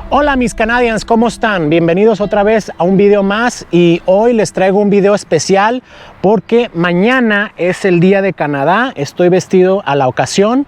Hola mis Canadians, ¿cómo están? Bienvenidos otra vez a un video más y hoy les traigo un video especial porque mañana es el Día de Canadá. Estoy vestido a la ocasión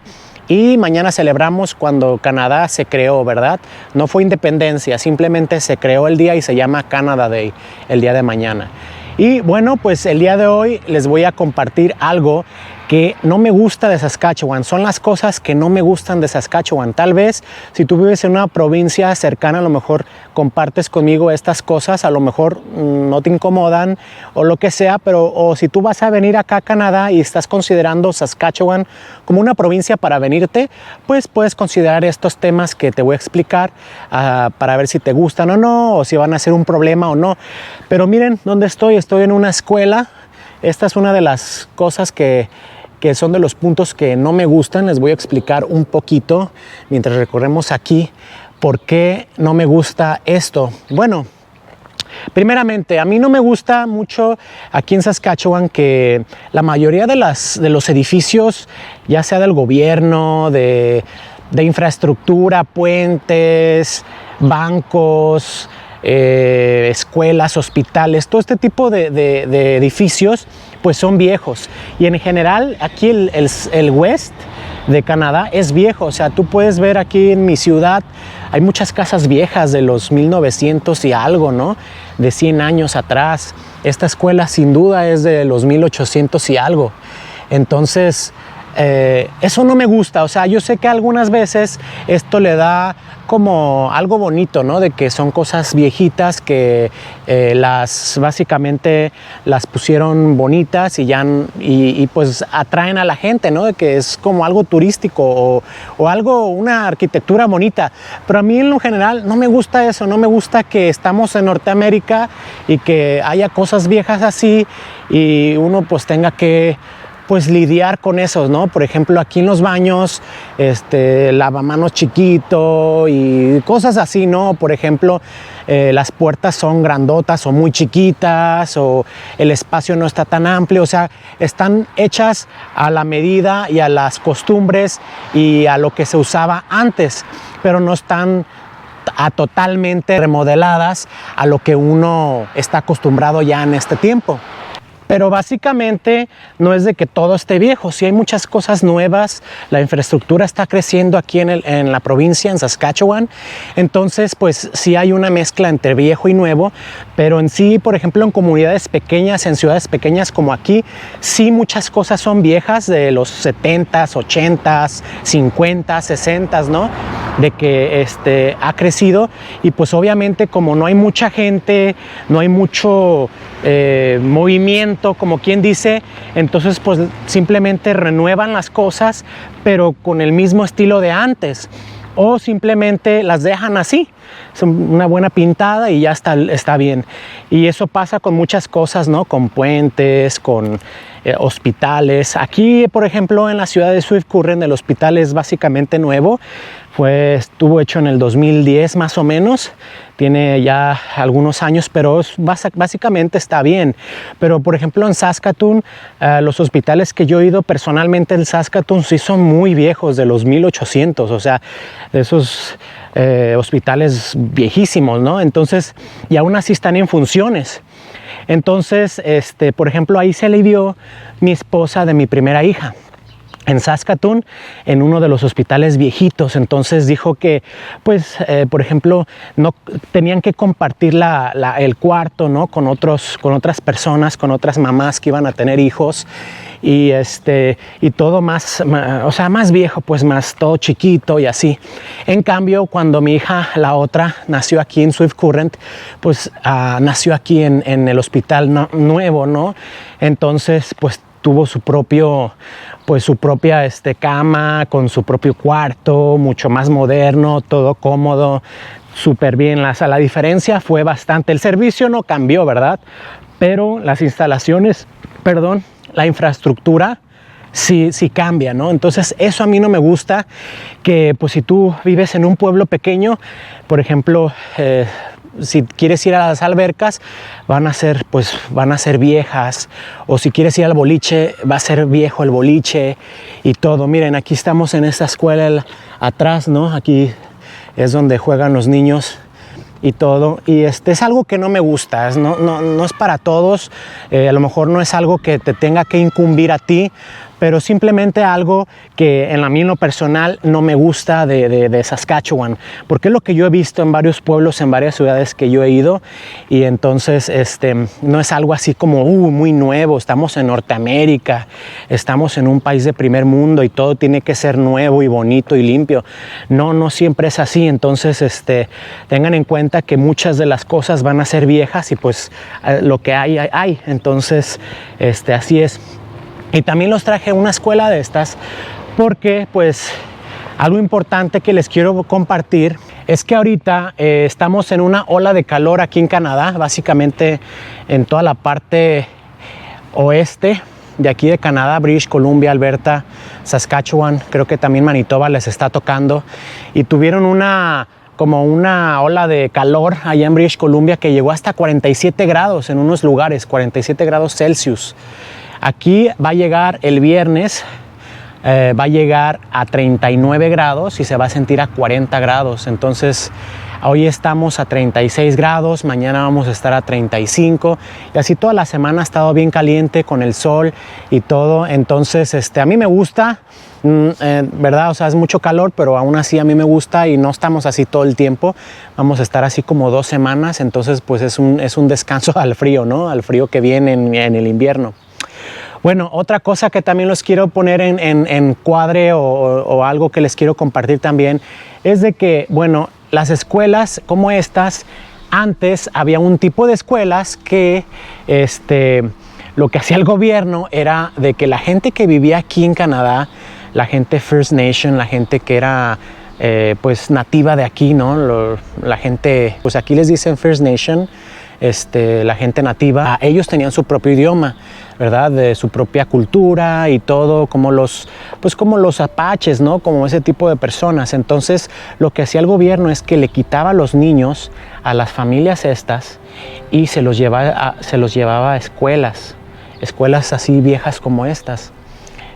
y mañana celebramos cuando Canadá se creó, ¿verdad? No fue independencia, simplemente se creó el día y se llama Canada Day, el día de mañana. Y bueno, pues el día de hoy les voy a compartir algo que no me gusta de Saskatchewan. Son las cosas que no me gustan de Saskatchewan. Tal vez si tú vives en una provincia cercana, a lo mejor compartes conmigo estas cosas, a lo mejor no te incomodan o lo que sea, pero o si tú vas a venir acá a Canadá y estás considerando Saskatchewan como una provincia para venirte, pues puedes considerar estos temas que te voy a explicar para ver si te gustan o no, o si van a ser un problema o no. Pero miren dónde estoy. Estoy en una escuela. Esta es una de las cosas que son de los puntos que no me gustan. Les voy a explicar un poquito mientras recorremos aquí por qué no me gusta esto. Bueno, primeramente, a mí no me gusta mucho aquí en Saskatchewan que la mayoría de los edificios, ya sea del gobierno, de infraestructura, puentes, bancos, escuelas, hospitales, todo este tipo de edificios pues son viejos, y en general aquí el West de Canadá es viejo. O sea, tú puedes ver aquí en mi ciudad hay muchas casas viejas de los 1900 y algo, ¿no? De 100 años atrás. Esta escuela sin duda es de los 1800 y algo. Entonces eso no me gusta. O sea, yo sé que algunas veces esto le da como algo bonito, ¿no? De que son cosas viejitas que básicamente las pusieron bonitas y pues atraen a la gente, ¿no? De que es como algo turístico o algo, una arquitectura bonita. Pero a mí en lo general no me gusta eso. No me gusta que estamos en Norteamérica y que haya cosas viejas así y uno pues tenga que pues lidiar con esos, ¿no? Por ejemplo, aquí en los baños, lavamanos chiquito y cosas así, ¿no? Por ejemplo, las puertas son grandotas o muy chiquitas, o el espacio no está tan amplio. O sea, están hechas a la medida y a las costumbres y a lo que se usaba antes, pero no están totalmente remodeladas a lo que uno está acostumbrado ya en este tiempo. Pero básicamente no es de que todo esté viejo. Sí hay muchas cosas nuevas. La infraestructura está creciendo aquí en la provincia, en Saskatchewan. Entonces, pues sí hay una mezcla entre viejo y nuevo. Pero en sí, por ejemplo, en comunidades pequeñas, en ciudades pequeñas como aquí, sí muchas cosas son viejas de los 70s, 80s, 50s, 60s, ¿no? De que ha crecido. Y pues obviamente como no hay mucha gente, no hay mucho movimiento, como quien dice, entonces pues simplemente renuevan las cosas pero con el mismo estilo de antes, o simplemente las dejan así, son una buena pintada y ya está bien. Y eso pasa con muchas cosas, ¿no? Con puentes, con hospitales. Aquí, por ejemplo, en la ciudad de Swift Current, el hospital es básicamente nuevo. Estuvo hecho en el 2010 más o menos. Tiene ya algunos años, pero básicamente está bien. Pero, por ejemplo, en Saskatoon, los hospitales que yo he ido personalmente en Saskatoon sí son muy viejos, de los 1800. O sea, de esos hospitales viejísimos, ¿no? Entonces, y aún así están en funciones. Entonces, por ejemplo, ahí se le dio mi esposa de mi primera hija, en Saskatoon, en uno de los hospitales viejitos. Entonces dijo que, pues, por ejemplo, no tenían que compartir el cuarto, ¿no? Con otras personas, con otras mamás que iban a tener hijos, y todo más, o sea, más viejo, pues más todo chiquito y así. En cambio, cuando mi hija, la otra, nació aquí en Swift Current, pues nació aquí en el hospital nuevo, ¿no? Entonces, pues tuvo su propia cama, con su propio cuarto, mucho más moderno, todo cómodo, súper bien. La diferencia fue bastante. El servicio no cambió, ¿verdad? Pero las instalaciones, la infraestructura sí cambia, ¿no? Entonces eso a mí no me gusta, que pues si tú vives en un pueblo pequeño, por ejemplo, si quieres ir a las albercas, van a ser viejas, o si quieres ir al boliche, va a ser viejo el boliche y todo. Miren, aquí estamos en esta escuela atrás, ¿no? Aquí es donde juegan los niños y todo, y es algo que no me gusta, no es para todos, a lo mejor no es algo que te tenga que incumbir a ti, pero simplemente algo que en lo personal no me gusta de Saskatchewan, porque es lo que yo he visto en varios pueblos, en varias ciudades que yo he ido, y entonces no es algo así como muy nuevo. Estamos en Norteamérica, estamos en un país de primer mundo y todo tiene que ser nuevo y bonito y limpio. No siempre es así. Entonces tengan en cuenta que muchas de las cosas van a ser viejas y pues lo que hay. Entonces así es. Y también los traje a una escuela de estas porque pues algo importante que les quiero compartir es que ahorita estamos en una ola de calor aquí en Canadá, básicamente en toda la parte oeste de aquí de Canadá, British Columbia, Alberta, Saskatchewan, creo que también Manitoba les está tocando, y tuvieron como una ola de calor allá en British Columbia que llegó hasta 47 grados en unos lugares, 47 grados Celsius. Aquí va a llegar el viernes, va a llegar a 39 grados y se va a sentir a 40 grados. Entonces, hoy estamos a 36 grados, mañana vamos a estar a 35 y así toda la semana ha estado bien caliente con el sol y todo. Entonces, a mí me gusta, ¿verdad? O sea, es mucho calor, pero aún así a mí me gusta y no estamos así todo el tiempo. Vamos a estar así como 2 semanas, entonces pues es un descanso al frío, ¿no? Al frío que viene en el invierno. Bueno, otra cosa que también los quiero poner en cuadre o algo que les quiero compartir también es de que, bueno, las escuelas como estas, antes había un tipo de escuelas que lo que hacía el gobierno era de que la gente que vivía aquí en Canadá, la gente First Nation, la gente que era pues nativa de aquí, ¿no? La gente, pues aquí les dicen First Nation, la gente nativa, ellos tenían su propio idioma, ¿verdad? De su propia cultura y todo, como los apaches, ¿no? Como ese tipo de personas. Entonces, lo que hacía el gobierno es que le quitaba a los niños a las familias estas y se los llevaba a escuelas así viejas como estas.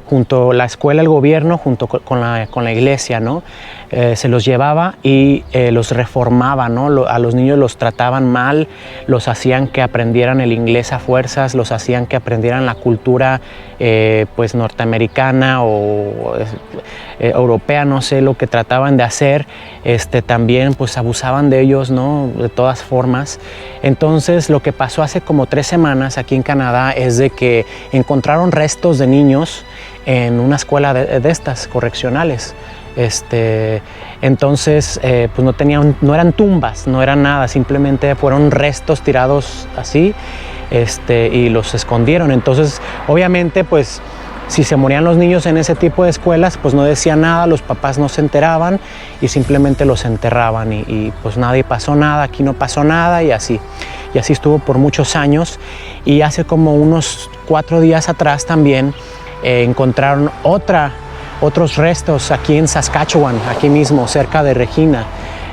Junto a la escuela, el gobierno, junto con la iglesia, ¿no? Se los llevaba y los reformaba, ¿no? A los niños los trataban mal, los hacían que aprendieran el inglés a fuerzas, los hacían que aprendieran la cultura pues norteamericana o europea, no sé lo que trataban de hacer. También pues abusaban de ellos, ¿no? De todas formas. Entonces lo que pasó hace como 3 semanas aquí en Canadá es de que encontraron restos de niños en una escuela de estas correccionales. Entonces pues no eran tumbas, no eran nada, simplemente fueron restos tirados así y los escondieron. Entonces obviamente pues si se morían los niños en ese tipo de escuelas, pues no decían nada, los papás no se enteraban y simplemente los enterraban y pues nadie pasó nada, aquí no pasó nada y así estuvo por muchos años. Y hace como unos 4 días atrás también encontraron otros restos aquí en Saskatchewan, aquí mismo, cerca de Regina.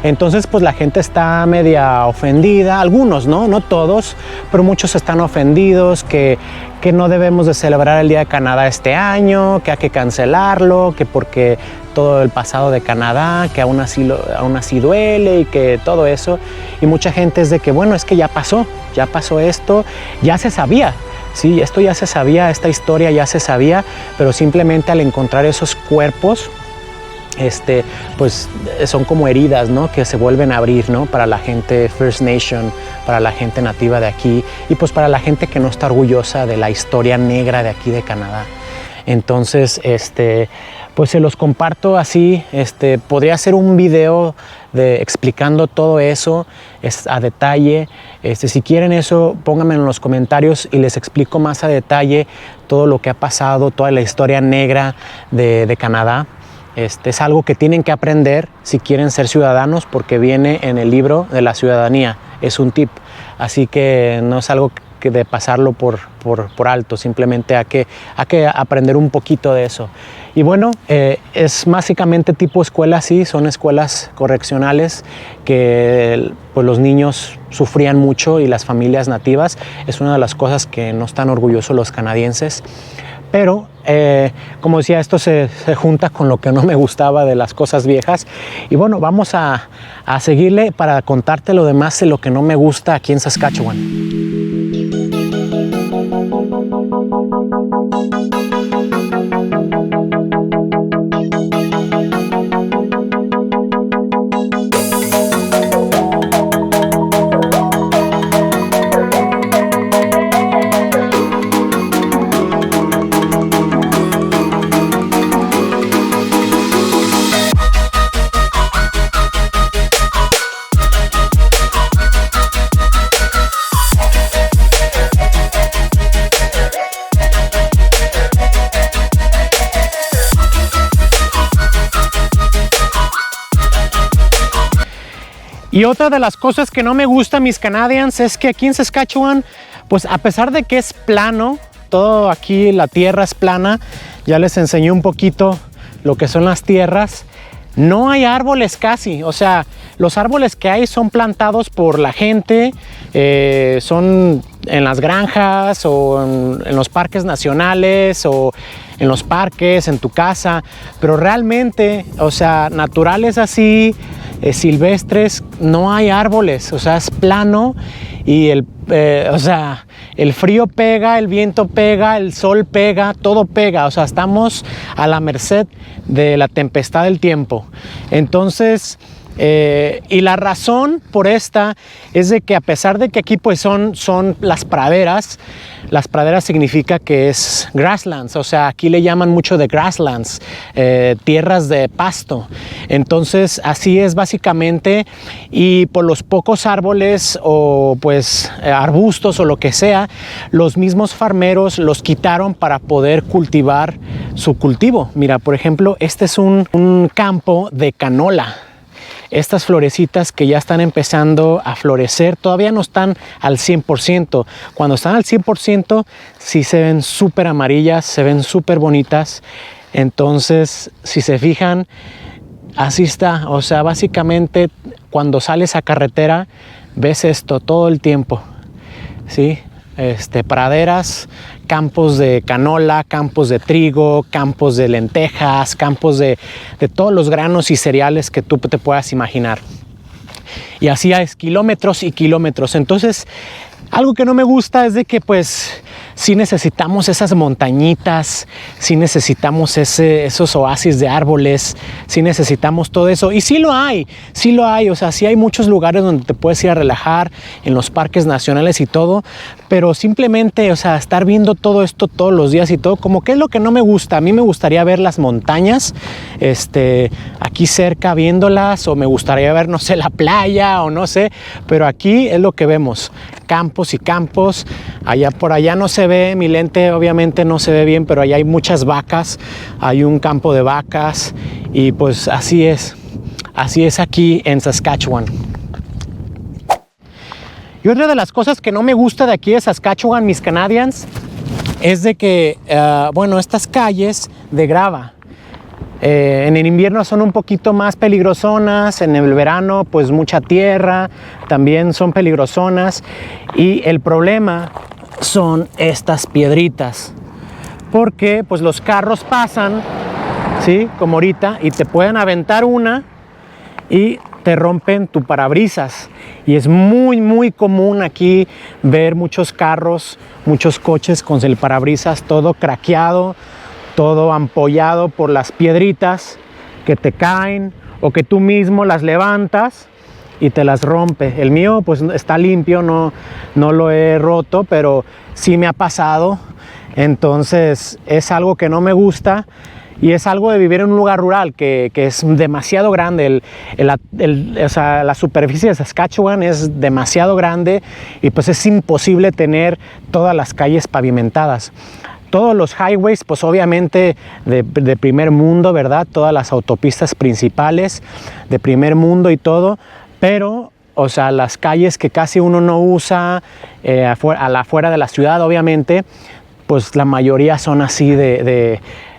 Entonces, pues la gente está media ofendida, algunos, no todos, pero muchos están ofendidos, que no debemos de celebrar el Día de Canadá este año, que hay que cancelarlo, que porque todo el pasado de Canadá, que aún así duele y que todo eso. Y mucha gente es de que, bueno, es que ya pasó esto, ya se sabía. Sí, esto ya se sabía, esta historia ya se sabía, pero simplemente al encontrar esos cuerpos, pues son como heridas, ¿no? Que se vuelven a abrir, ¿no? Para la gente First Nation, para la gente nativa de aquí y pues para la gente que no está orgullosa de la historia negra de aquí de Canadá. Entonces, pues se los comparto así. Podría hacer un video explicando todo eso a detalle. Si quieren eso, pónganme en los comentarios y les explico más a detalle todo lo que ha pasado, toda la historia negra de Canadá. Es algo que tienen que aprender si quieren ser ciudadanos, porque viene en el libro de la ciudadanía, es un tip, así que no es algo que de pasarlo por alto, simplemente hay que aprender un poquito de eso. Y bueno, es básicamente tipo escuela, sí, son escuelas correccionales que pues los niños sufrían mucho y las familias nativas, es una de las cosas que no están orgullosos los canadienses. pero como decía, esto se junta con lo que no me gustaba de las cosas viejas. Y bueno, vamos a seguirle para contarte lo demás de lo que no me gusta aquí en Saskatchewan. Y otra de las cosas que no me gusta, mis Canadians, es que aquí en Saskatchewan, pues a pesar de que es plano, todo aquí la tierra es plana, ya les enseñé un poquito lo que son las tierras, no hay árboles casi. O sea, los árboles que hay son plantados por la gente, son en las granjas o en los parques nacionales o en los parques, en tu casa, pero realmente, o sea, naturales así, silvestres, no hay árboles. O sea, es plano y o sea, el frío pega, el viento pega, el sol pega, todo pega. O sea, estamos a la merced de la tempestad del tiempo. Entonces, y la razón por esta es de que a pesar de que aquí pues son las praderas significa que es grasslands, o sea, aquí le llaman mucho de grasslands, tierras de pasto. Entonces así es básicamente, y por los pocos árboles o pues arbustos o lo que sea, los mismos farmeros los quitaron para poder cultivar su cultivo. Mira, por ejemplo, este es un campo de canola. Estas florecitas que ya están empezando a florecer todavía no están al 100%. Cuando están al 100% sí se ven súper amarillas, se ven súper bonitas. Entonces, si se fijan, así está. O sea, básicamente cuando sales a carretera ves esto todo el tiempo, ¿sí? Praderas, campos de canola, campos de trigo, campos de lentejas, campos de todos los granos y cereales que tú te puedas imaginar. Y así es kilómetros y kilómetros. Entonces, algo que no me gusta es de que pues sí necesitamos esas montañitas, sí necesitamos esos oasis de árboles, sí necesitamos todo eso. Y sí lo hay, o sea, sí hay muchos lugares donde te puedes ir a relajar, en los parques nacionales y todo, pero simplemente, o sea, estar viendo todo esto todos los días y todo, como que es lo que no me gusta. A mí me gustaría ver las montañas, aquí cerca viéndolas, o me gustaría ver, no sé, la playa o no sé, pero aquí es lo que vemos, campos y campos. Allá por allá no se ve, mi lente obviamente no se ve bien, pero allá hay muchas vacas, hay un campo de vacas y pues así es aquí en Saskatchewan. Y otra de las cosas que no me gusta de aquí de Saskatchewan, mis Canadians, es de que, bueno, estas calles de grava, en el invierno son un poquito más peligrosonas, en el verano pues mucha tierra, también son peligrosonas, y el problema son estas piedritas, porque pues los carros pasan, ¿sí? Como ahorita, y te pueden aventar una y te rompen tu parabrisas. Y es muy común aquí ver muchos carros, muchos coches con el parabrisas todo craqueado, todo ampollado por las piedritas que te caen o que tú mismo las levantas y te las rompe. El mío pues está limpio, no lo he roto, pero sí me ha pasado. Entonces es algo que no me gusta. Y es algo de vivir en un lugar rural que es demasiado grande. O sea, la superficie de Saskatchewan es demasiado grande y pues es imposible tener todas las calles pavimentadas. Todos los highways, pues obviamente de primer mundo, ¿verdad? Todas las autopistas principales de primer mundo y todo, pero, o sea, las calles que casi uno no usa afuera de la ciudad, obviamente, pues la mayoría son así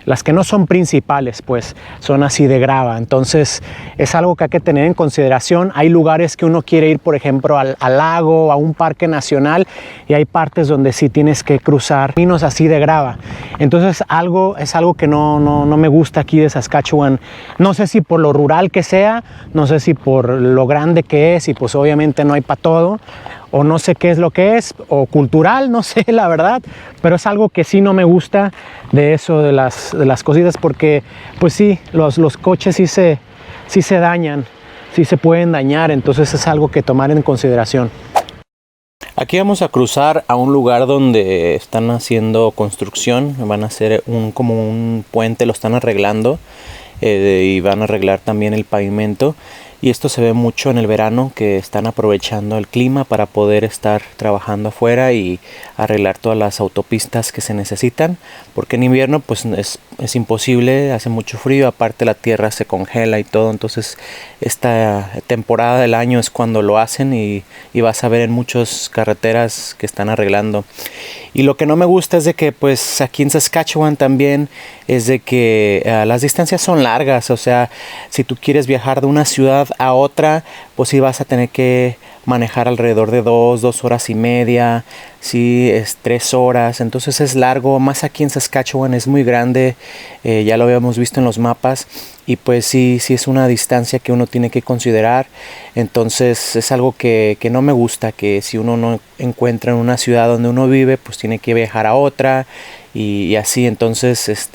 las que no son principales, pues son así de grava. Entonces es algo que hay que tener en consideración. Hay lugares que uno quiere ir, por ejemplo, al lago, a un parque nacional, y hay partes donde sí tienes que cruzar caminos así de grava. Entonces es algo que no me gusta aquí de Saskatchewan. No sé si por lo rural que sea, no sé si por lo grande que es, y pues obviamente no hay para todo, o no sé qué es lo que es, o cultural, no sé la verdad, pero es algo que sí no me gusta de eso, de las cositas, porque pues sí, los coches sí se dañan, sí se pueden dañar, entonces es algo que tomar en consideración. Aquí vamos a cruzar a un lugar donde están haciendo construcción, van a hacer como un puente, lo están arreglando, y van a arreglar también el pavimento. Y esto se ve mucho en el verano, que están aprovechando el clima para poder estar trabajando afuera y arreglar todas las autopistas que se necesitan, porque en invierno pues es imposible, hace mucho frío, aparte la tierra se congela y todo. Entonces esta temporada del año es cuando lo hacen, y vas a ver en muchas carreteras que están arreglando. Y lo que no me gusta es de que pues aquí en Saskatchewan también es de que las distancias son largas. O sea, si tú quieres viajar de una ciudad a otra, pues sí vas a tener que manejar alrededor de 2 horas y media, sí, es 3 horas. Entonces es largo, más aquí en Saskatchewan es muy grande, ya lo habíamos visto en los mapas, y pues sí es una distancia que uno tiene que considerar. Entonces es algo que no me gusta, que si uno no encuentra en una ciudad donde uno vive, pues tiene que viajar a otra, y así. Entonces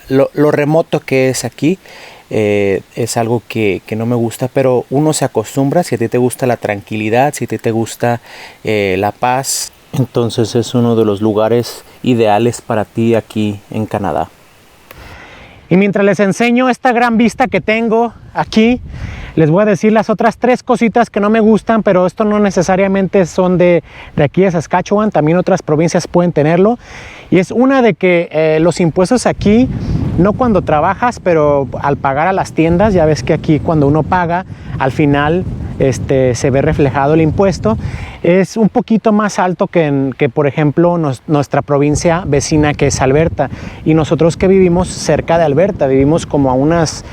lo remoto que es aquí, es algo que no me gusta, pero uno se acostumbra. Si a ti te gusta la tranquilidad, si a ti te gusta la paz, entonces es uno de los lugares ideales para ti aquí en Canadá. Y mientras les enseño esta gran vista que tengo aquí, les voy a decir las otras 3 cositas que no me gustan, pero esto no necesariamente son de aquí de Saskatchewan, también otras provincias pueden tenerlo. Y es una de que los impuestos aquí, no cuando trabajas, pero al pagar a las tiendas, ya ves que aquí cuando uno paga, al final se ve reflejado el impuesto, es un poquito más alto que por ejemplo nuestra provincia vecina, que es Alberta. Y nosotros que vivimos cerca de Alberta, vivimos como a unas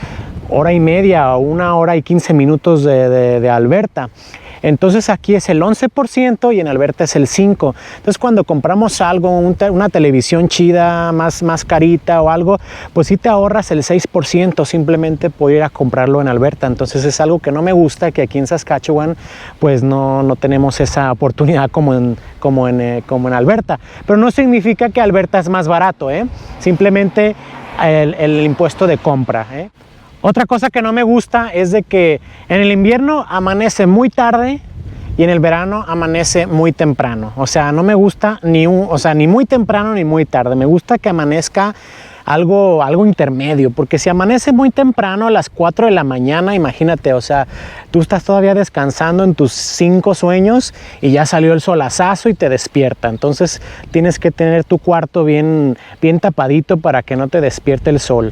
hora y media o 1 hora y 15 minutos de Alberta. Entonces aquí es el 11% y en Alberta es el 5%. Entonces cuando compramos algo, una televisión chida, más carita o algo, pues sí te ahorras el 6% simplemente por ir a comprarlo en Alberta. Entonces es algo que no me gusta, que aquí en Saskatchewan pues no tenemos esa oportunidad como en Alberta. Pero no significa que Alberta es más barato, simplemente el impuesto de compra. Otra cosa que no me gusta es de que en el invierno amanece muy tarde y en el verano amanece muy temprano. O sea, no me gusta ni muy temprano ni muy tarde. Me gusta que amanezca algo intermedio, porque si amanece muy temprano a las 4 de la mañana, imagínate, o sea, tú estás todavía descansando en tus 5 sueños y ya salió el solazazo y te despierta. Entonces tienes que tener tu cuarto bien tapadito para que no te despierte el sol.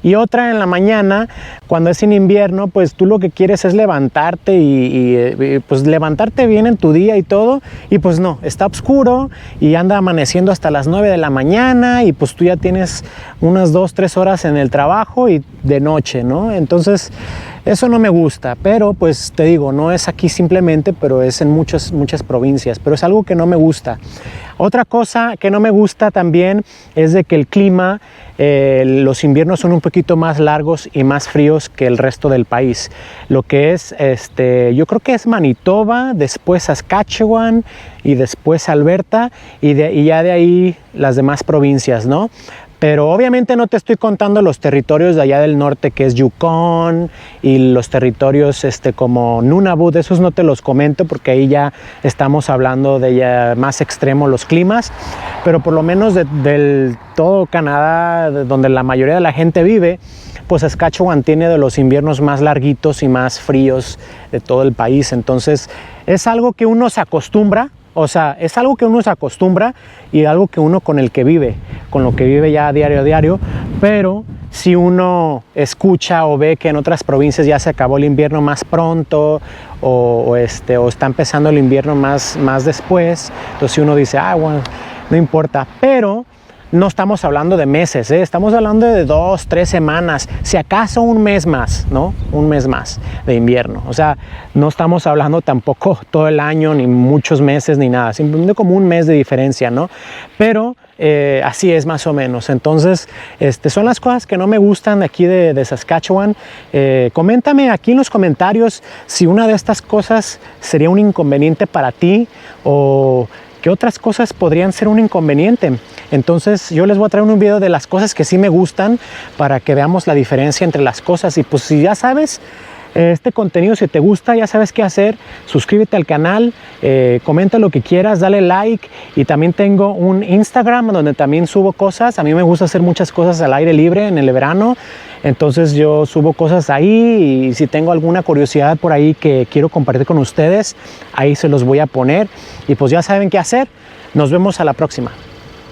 Y otra, en la mañana, cuando es en invierno, pues tú lo que quieres es levantarte y pues levantarte bien en tu día y todo, y pues no, está oscuro y anda amaneciendo hasta las 9 de la mañana y pues tú ya tienes unas 2-3 horas en el trabajo y de noche, ¿no? Entonces eso no me gusta, pero pues te digo, no es aquí simplemente, pero es en muchas provincias, pero es algo que no me gusta. Otra cosa que no me gusta también es de que el clima, los inviernos son un poquito más largos y más fríos que el resto del país. Lo que es, yo creo que es Manitoba, después Saskatchewan y después Alberta y ya de ahí las demás provincias, ¿no? Pero obviamente no te estoy contando los territorios de allá del norte, que es Yukon, y los territorios como Nunavut. Esos no te los comento porque ahí ya estamos hablando de ya más extremo los climas. Pero por lo menos del todo Canadá, donde la mayoría de la gente vive, pues Saskatchewan tiene de los inviernos más larguitos y más fríos de todo el país. Entonces es algo que uno se acostumbra. O sea, es algo que uno se acostumbra y algo que uno con lo que vive ya diario, pero si uno escucha o ve que en otras provincias ya se acabó el invierno más pronto o está empezando el invierno más después, entonces uno dice, bueno, no importa, pero no estamos hablando de meses, estamos hablando de 2, 3 semanas, si acaso un mes más, ¿no? Un mes más de invierno. O sea, no estamos hablando tampoco todo el año, ni muchos meses, ni nada, simplemente como un mes de diferencia, ¿no? Pero así es más o menos. Entonces, son las cosas que no me gustan de aquí de Saskatchewan. Coméntame aquí en los comentarios si una de estas cosas sería un inconveniente para ti o qué otras cosas podrían ser un inconveniente. Entonces yo les voy a traer un video de las cosas que sí me gustan para que veamos la diferencia entre las cosas. Y pues si ya sabes este contenido, si te gusta, ya sabes qué hacer. Suscríbete al canal, comenta lo que quieras, dale like. Y también tengo un Instagram donde también subo cosas. A mí me gusta hacer muchas cosas al aire libre en el verano. Entonces yo subo cosas ahí y si tengo alguna curiosidad por ahí que quiero compartir con ustedes, ahí se los voy a poner. Y pues ya saben qué hacer. Nos vemos a la próxima.